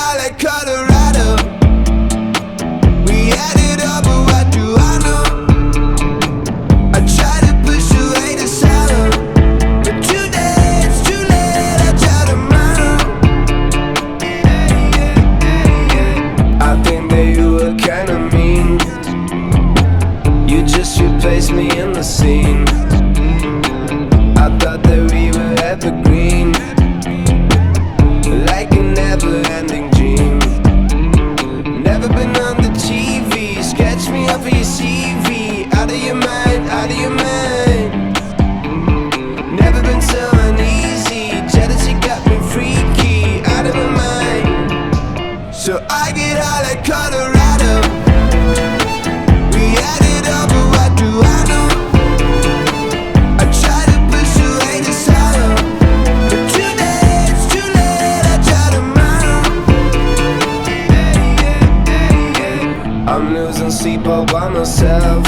high like Colorado. We had it all, but what do I know? I try to push away the sorrow, but today it's too late. I try tomorrow. I think that you were kinda mean. You just replaced me in the scene. I thought that we were evergreen, like a never-ending dream. Never been on the TV, sketch me up for your CV. Out of your mind, out of your mind. Never been so uneasy, jealousy got me freaky. Out of my mind, so I get high like Colorado. We had it all, but what do I know? I try to push away the sorrow, but today it's too late. I try tomorrow. I'm losing sleep all by myself.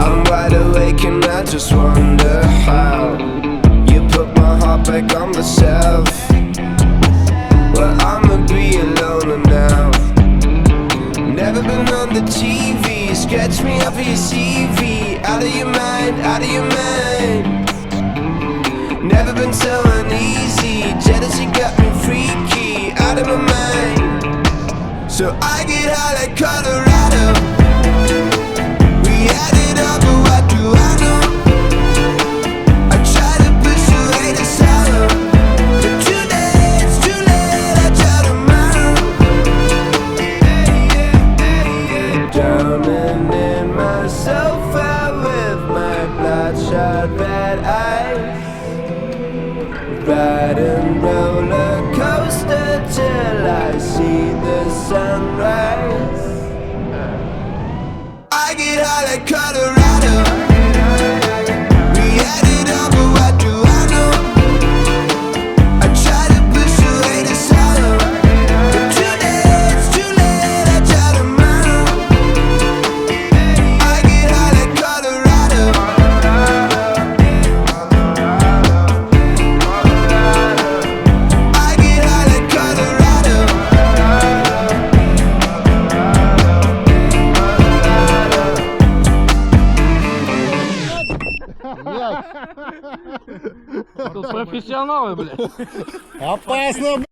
I'm wide awake and I just wonder how you put my heart back on the shelf. Well, I'ma be alone now. Never been on the TV, sketch me up for your CV. Out of your mind, out of your mind. Never been so uneasy, jealousy got me freaky. Out of my mind, so I get high like Colorado. We had it all, but what do I know? I try to push away the sorrow, but today it's too late. I try tomorrow. Drowning in my sofa with my bloodshot red eyes, riding roller coaster till I see the sunrise. I get high like Colorado. We had it all, but what do I know? I try to push away the sorrow, but today it's too late. I try tomorrow. I get high like Colorado. I get high like Colorado. Тут профессионалы, блядь. Опасно,